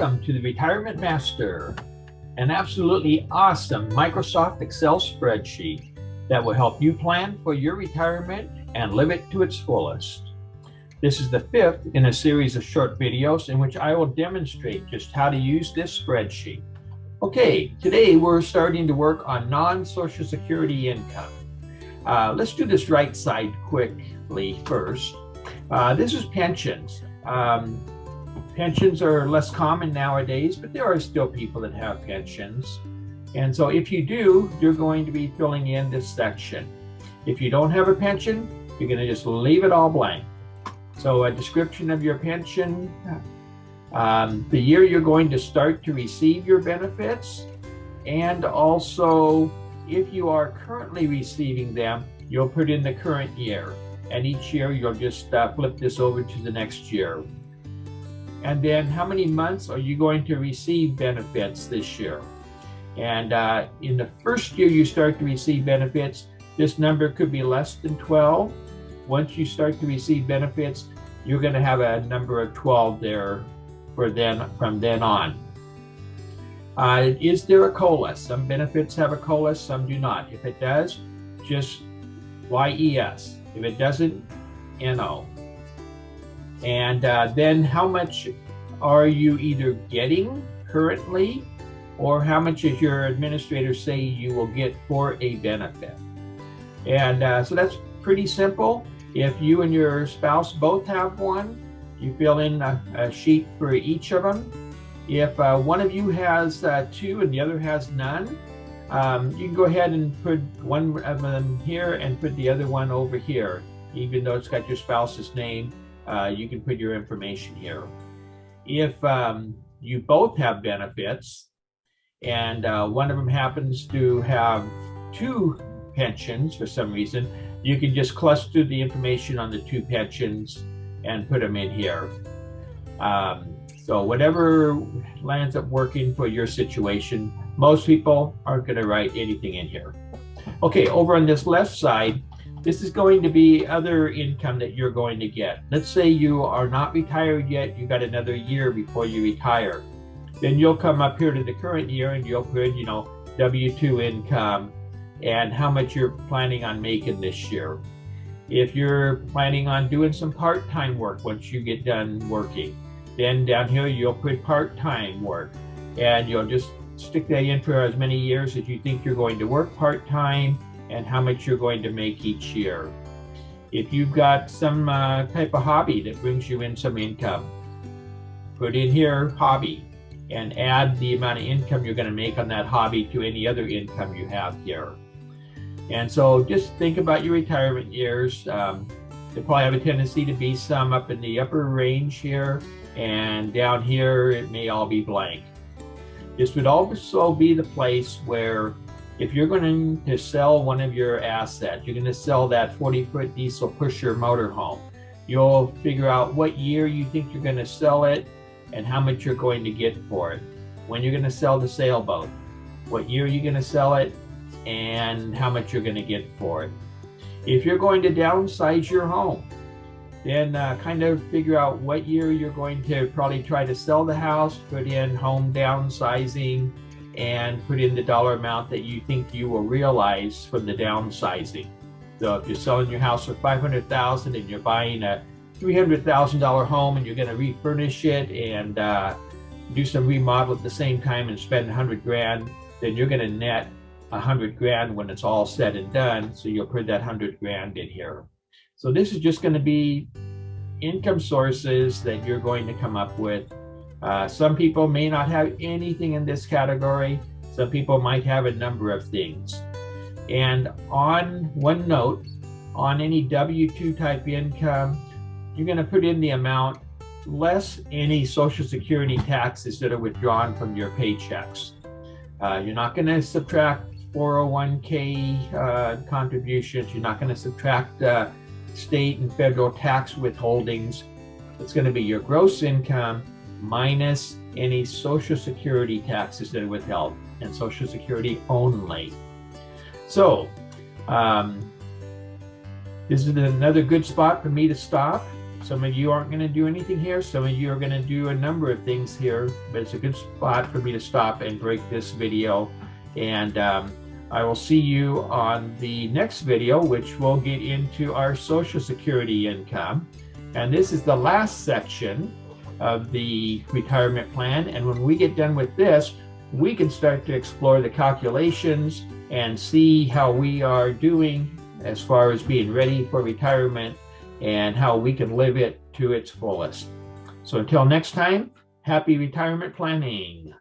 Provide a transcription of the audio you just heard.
Welcome to the Retirement Master, an absolutely awesome Microsoft Excel spreadsheet that will help you plan for your retirement and live it to its fullest. This is the fifth in a series of short videos in which I will demonstrate just how to use this spreadsheet. Okay, today we're starting to work on non-Social Security income. Let's do this right side quickly first. This is pensions. Pensions are less common nowadays, but there are still people that have pensions. And so if you do, you're going to be filling in this section. If you don't have a pension, you're going to just leave it all blank. So a description of your pension, the year you're going to start to receive your benefits, and also if you are currently receiving them, you'll put in the current year. And each year you'll just flip this over to the next year. And then how many months are you going to receive benefits this year? And in the first year you start to receive benefits, this number could be less than 12. Once you start to receive benefits, you're going to have a number of 12 there from then on. Is there a COLA? Some benefits have a COLA, some do not. If it does, just YES. If it doesn't, NO. And then how much are you either getting currently, or how much does your administrator say you will get for a benefit? And so that's pretty simple. If you and your spouse both have one, you fill in a sheet for each of them. If one of you has two and the other has none, you can go ahead and put one of them here and put the other one over here. Even though it's got your spouse's name, you can put your information here. If you both have benefits and one of them happens to have two pensions for some reason, you can just cluster the information on the two pensions and put them in here. So whatever lands up working for your situation, most people aren't going to write anything in here. Okay, over on this left side, this is going to be other income that you're going to get. Let's say you are not retired yet, you got another year before you retire. Then you'll come up here to the current year and you'll put, W-2 income and how much you're planning on making this year. If you're planning on doing some part-time work once you get done working, then down here you'll put part-time work and you'll just stick that in for as many years as you think you're going to work part-time and how much you're going to make each year. If you've got some type of hobby that brings you in some income, put in here hobby and add the amount of income you're going to make on that hobby to any other income you have here. And so just think about your retirement years. They probably have a tendency to be some up in the upper range here, and down here it may all be blank. This would also be the place where if you're going to sell one of your assets, you're going to sell that 40-foot diesel pusher motorhome, you'll figure out what year you think you're going to sell it and how much you're going to get for it. When you're going to sell the sailboat, what year you're going to sell it and how much you're going to get for it. If you're going to downsize your home, then kind of figure out what year you're going to probably try to sell the house, put in home downsizing, and put in the dollar amount that you think you will realize from the downsizing. So if you're selling your house for $500,000 and you're buying a $300,000 home and you're going to refurnish it and do some remodel at the same time and spend $100 grand, then you're going to net $100 grand when it's all said and done. So you'll put that $100 grand in here. So this is just going to be income sources that you're going to come up with. Some people may not have anything in this category. Some people might have a number of things. And on one note, on any W-2 type income, you're going to put in the amount less any Social Security taxes that are withdrawn from your paychecks. You're not going to subtract 401k contributions. You're not going to subtract state and federal tax withholdings. It's going to be your gross income minus any Social Security taxes that are withheld, and Social Security only. So this is another good spot for me to stop. Some of you aren't going to do anything here. Some of you are going to do a number of things here, but it's a good spot for me to stop and break this video. And I will see you on the next video, which will get into our Social Security income. And this is the last section of the retirement plan. And when we get done with this, we can start to explore the calculations and see how we are doing as far as being ready for retirement and how we can live it to its fullest. So until next time, happy retirement planning.